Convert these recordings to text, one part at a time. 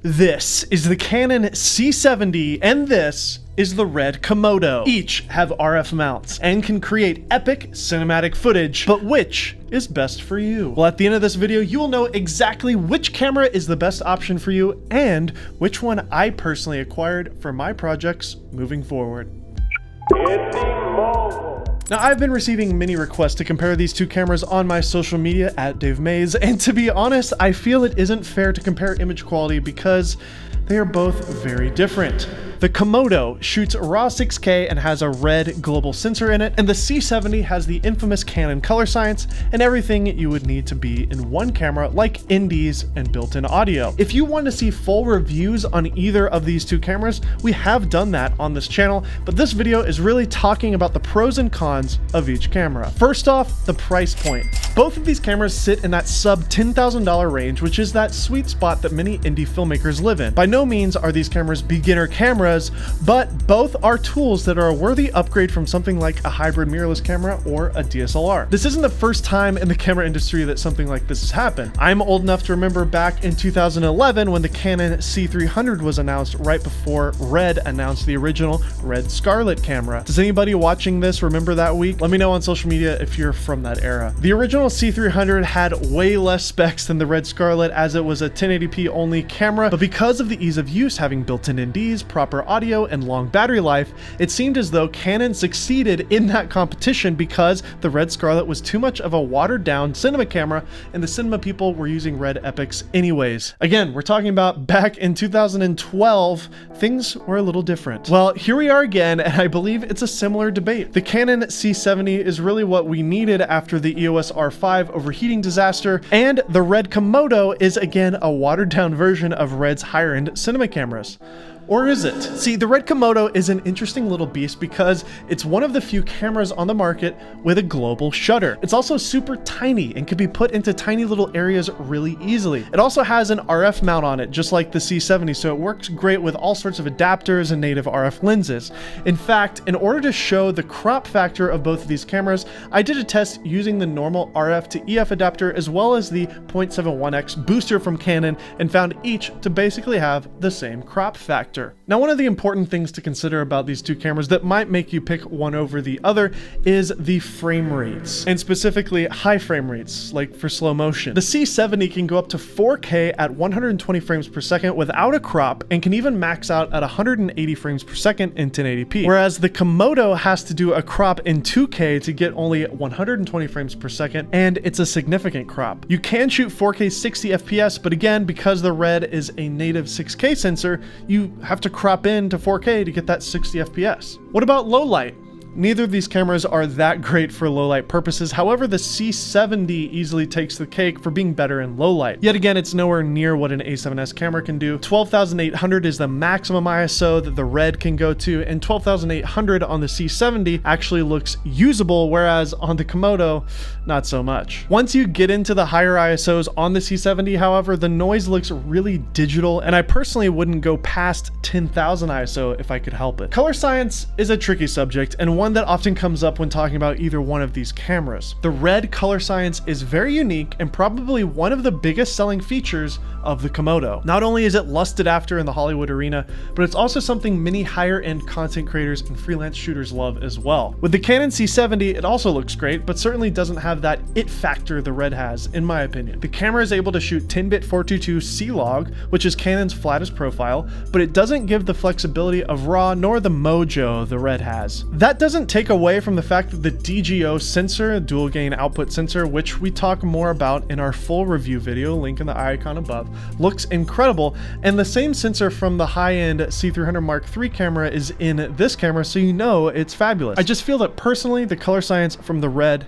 This is the Canon C70 and this is the RED Komodo. Each have RF mounts and can create epic cinematic footage, but which is best for you? Well, at the end of this video, you will know exactly which camera is the best option for you and which one I personally acquired for my projects moving forward. Now, I've been receiving many requests to compare these two cameras on my social media at Dave Mays, and to be honest, I feel it isn't fair to compare image quality because they are both very different. The Komodo shoots RAW 6K and has a RED global sensor in it, and the C70 has the infamous Canon color science and everything you would need to be in one camera, like NDs and built-in audio. If you want to see full reviews on either of these two cameras, we have done that on this channel, but this video is really talking about the pros and cons of each camera. First off, the price point. Both of these cameras sit in that sub $10,000 range, which is that sweet spot that many indie filmmakers live in. By no means are these cameras beginner cameras, but both are tools that are a worthy upgrade from something like a hybrid mirrorless camera or a DSLR. This isn't the first time in the camera industry that something like this has happened. I'm old enough to remember back in 2011 when the Canon C300 was announced right before RED announced the original RED Scarlett camera. Does anybody watching this remember that week? Let me know on social media if you're from that era. The original C300 had way less specs than the RED Scarlett, as it was a 1080p only camera, but because of the ease of use, having built-in NDs, proper audio, and long battery life, it seemed as though Canon succeeded in that competition because the RED Scarlett was too much of a watered-down cinema camera, and the cinema people were using RED Epics anyways. Again, we're talking about back in 2012, things were a little different. Well, here we are again, and I believe it's a similar debate. The Canon C70 is really what we needed after the EOS R5 overheating disaster, and the RED Komodo is again a watered-down version of RED's higher-end cinema cameras. Or is it? See, the RED Komodo is an interesting little beast because it's one of the few cameras on the market with a global shutter. It's also super tiny and can be put into tiny little areas really easily. It also has an RF mount on it, just like the C70, so it works great with all sorts of adapters and native RF lenses. In fact, in order to show the crop factor of both of these cameras, I did a test using the normal RF to EF adapter as well as the 0.71x booster from Canon and found each to basically have the same crop factor. Now, one of the important things to consider about these two cameras that might make you pick one over the other is the frame rates, and specifically high frame rates, like for slow motion. The C70 can go up to 4K at 120 frames per second without a crop and can even max out at 180 frames per second in 1080p, whereas the Komodo has to do a crop in 2K to get only 120 frames per second, and it's a significant crop. You can shoot 4K 60 FPS, but again, because the RED is a native 6K sensor, you have to crop in to 4K to get that 60 FPS. What about low light? Neither of these cameras are that great for low light purposes. However, the C70 easily takes the cake for being better in low light. Yet again, it's nowhere near what an A7S camera can do. 12,800 is the maximum ISO that the RED can go to, and 12,800 on the C70 actually looks usable, whereas on the Komodo, not so much. Once you get into the higher ISOs on the C70, however, the noise looks really digital, and I personally wouldn't go past 10,000 ISO if I could help it. Color science is a tricky subject, and one that often comes up when talking about either one of these cameras. The RED color science is very unique and probably one of the biggest selling features of the Komodo. Not only is it lusted after in the Hollywood arena, but it's also something many higher end content creators and freelance shooters love as well. With the Canon C70, it also looks great, but certainly doesn't have that it factor the RED has, in my opinion. The camera is able to shoot 10-bit 422 C-Log, which is Canon's flattest profile, but it doesn't give the flexibility of RAW nor the mojo the RED has. That doesn't take away from the fact that the DGO sensor, dual gain output sensor, which we talk more about in our full review video, link in the icon above, looks incredible, and the same sensor from the high-end C300 Mark III camera is in this camera, so you know it's fabulous. I just feel that personally, the color science from the RED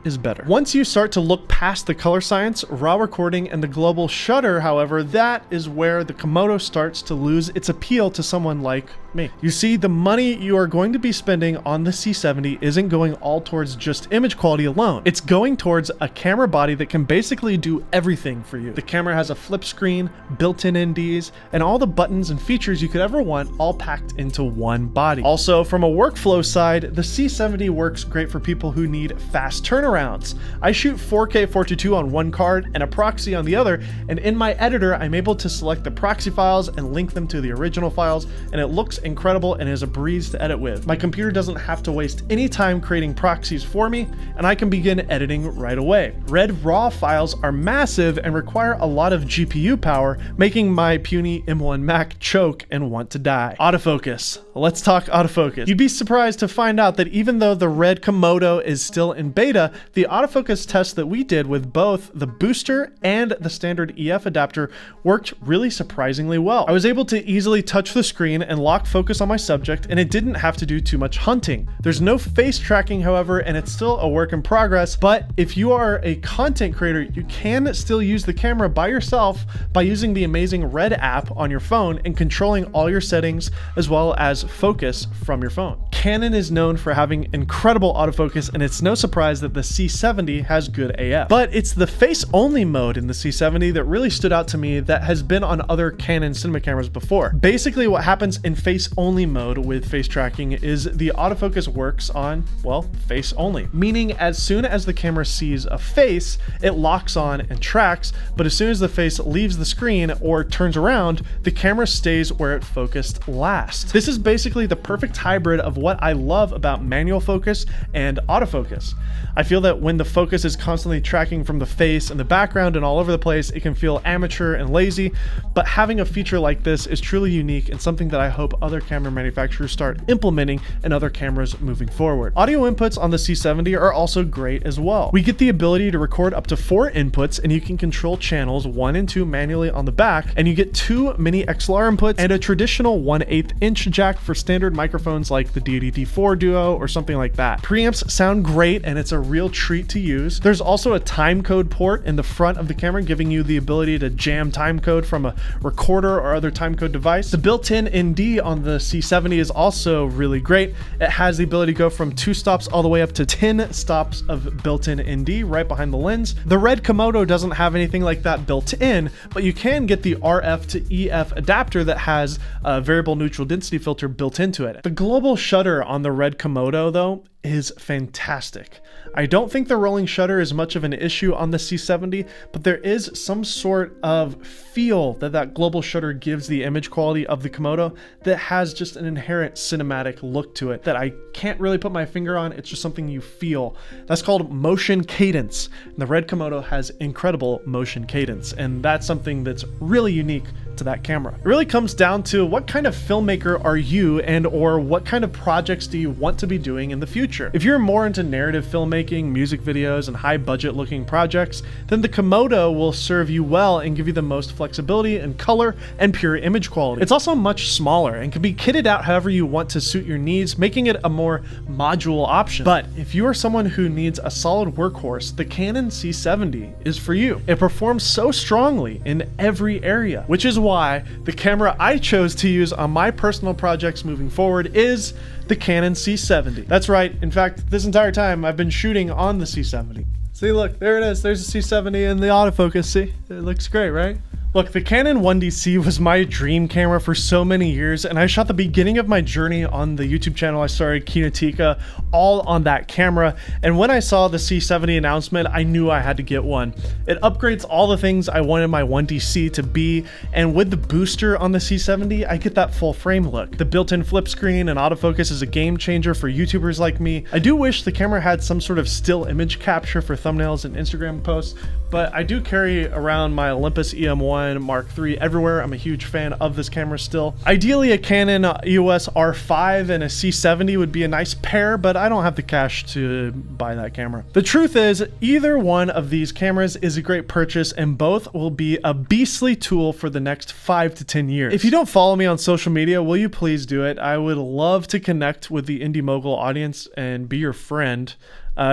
is better. Once you start to look past the color science, raw recording, and the global shutter, however, that is where the Komodo starts to lose its appeal to someone like me. You see, the money you are going to be spending on the C70 isn't going all towards just image quality alone. It's going towards a camera body that can basically do everything for you. The camera has a flip screen, built-in NDs, and all the buttons and features you could ever want all packed into one body. Also, from a workflow side, the C70 works great for people who need fast turnarounds. I shoot 4K 422 on one card and a proxy on the other, and in my editor, I'm able to select the proxy files and link them to the original files, and it looks incredible and is a breeze to edit with. My computer doesn't have to waste any time creating proxies for me, and I can begin editing right away. RED RAW files are massive and require a lot of GPU power, making my puny M1 Mac choke and want to die. Autofocus. Let's talk autofocus. You'd be surprised to find out that even though the RED Komodo is still in beta, the autofocus test that we did with both the booster and the standard EF adapter worked really surprisingly well. I was able to easily touch the screen and lock focus on my subject, and it didn't have to do too much hunting. There's no face tracking, however, and it's still a work in progress, but if you are a content creator, you can still use the camera by yourself by using the amazing RED app on your phone and controlling all your settings as well as focus from your phone. Canon is known for having incredible autofocus, and it's no surprise that the C70 has good AF. But it's the face-only mode in the C70 that really stood out to me that has been on other Canon cinema cameras before. Basically, what happens in face-only mode with face tracking is the autofocus works on, well, face only. Meaning as soon as the camera sees a face, it locks on and tracks, but as soon as the face leaves the screen or turns around, the camera stays where it focused last. This is basically the perfect hybrid of what I love about manual focus and autofocus. I feel that when the focus is constantly tracking from the face and the background and all over the place, it can feel amateur and lazy, but having a feature like this is truly unique and something that I hope other camera manufacturers start implementing in other cameras moving forward. Audio inputs on the C70 are also great as well. We get the ability to record up to 4 inputs, and you can control channels 1 and 2 manually on the back, and you get 2 mini XLR inputs and a traditional 1/8 inch jack for standard microphones like the Deity D4 Duo or something like that. Preamps sound great, and it's a real treat to use. There's also a timecode port in the front of the camera, giving you the ability to jam timecode from a recorder or other timecode device. The built-in ND on the C70 is also really great. It has the ability to go from 2 stops all the way up to 10 stops of built-in ND right behind the lens. The RED Komodo doesn't have anything like that built in, but you can get the RF to EF adapter that has a variable neutral density filter built into it. The global shutter on the RED Komodo, though, is fantastic. I don't think the rolling shutter is much of an issue on the C70, but there is some sort of feel that global shutter gives the image quality of the Komodo that has just an inherent cinematic look to it that I can't really put my finger on. It's just something you feel. That's called motion cadence. And the RED Komodo has incredible motion cadence, and that's something that's really unique to that camera. It really comes down to what kind of filmmaker are you, and or what kind of projects do you want to be doing in the future. If you're more into narrative filmmaking, music videos, and high budget looking projects, then the Komodo will serve you well and give you the most flexibility and color and pure image quality. It's also much smaller and can be kitted out however you want to suit your needs, making it a more modular option. But if you are someone who needs a solid workhorse, the Canon C70 is for you. It performs so strongly in every area, which is why the camera I chose to use on my personal projects moving forward is the Canon C70. That's right. In fact, this entire time I've been shooting on the C70. See, look, there it is. There's the C70 in the autofocus. See, it looks great, right? Look, the Canon 1DC was my dream camera for so many years, and I shot the beginning of my journey on the YouTube channel I started, Kinotika, all on that camera. And when I saw the C70 announcement, I knew I had to get one. It upgrades all the things I wanted my 1DC to be, and with the booster on the C70, I get that full frame look. The built-in flip screen and autofocus is a game changer for YouTubers like me. I do wish the camera had some sort of still image capture for thumbnails and Instagram posts, but I do carry around my Olympus EM1 Mark III everywhere. I'm a huge fan of this camera still. Ideally, a Canon EOS R5 and a C70 would be a nice pair, but I don't have the cash to buy that camera. The truth is, either one of these cameras is a great purchase, and both will be a beastly tool for the next 5 to 10 years. If you don't follow me on social media, will you please do it? I would love to connect with the Indie Mogul audience and be your friend.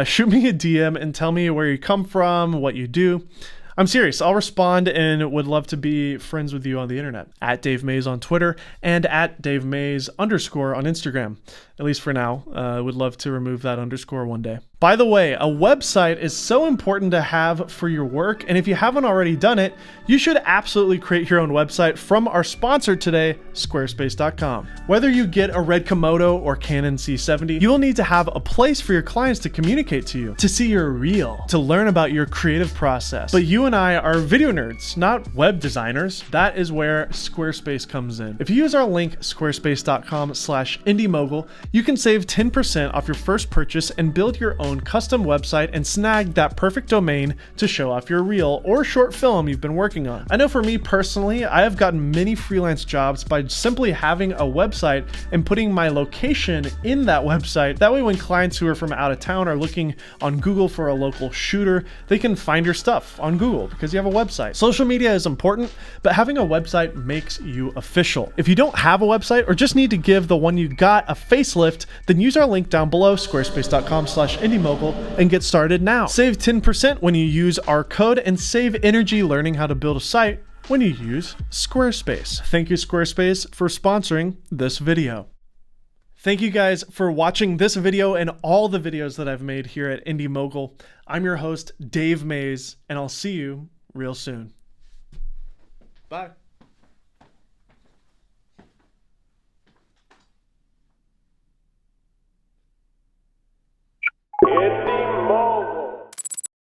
Shoot me a DM and tell me where you come from, what you do. I'm serious. I'll respond and would love to be friends with you on the internet. At Dave Mays on Twitter and at Dave Mays _ on Instagram. At least for now. I would love to remove that underscore one day. By the way, a website is so important to have for your work, and if you haven't already done it, you should absolutely create your own website from our sponsor today, Squarespace.com. Whether you get a RED Komodo or Canon C70, you will need to have a place for your clients to communicate to you, to see your reel, to learn about your creative process. But you and I are video nerds, not web designers. That is where Squarespace comes in. If you use our link, squarespace.com/IndieMogul, you can save 10% off your first purchase and build your own custom website and snag that perfect domain to show off your reel or short film you've been working on. I know for me personally, I have gotten many freelance jobs by simply having a website and putting my location in that website. That way when clients who are from out of town are looking on Google for a local shooter, they can find your stuff on Google because you have a website. Social media is important, but having a website makes you official. If you don't have a website or just need to give the one you got a facelift, then use our link down below, squarespace.com/IndieMogul, and get started now. Save 10% when you use our code and save energy learning how to build a site when you use Squarespace. Thank you, Squarespace, for sponsoring this video. Thank you guys for watching this video and all the videos that I've made here at Indie Mogul. I'm your host, Dave Mays, and I'll see you real soon. Bye.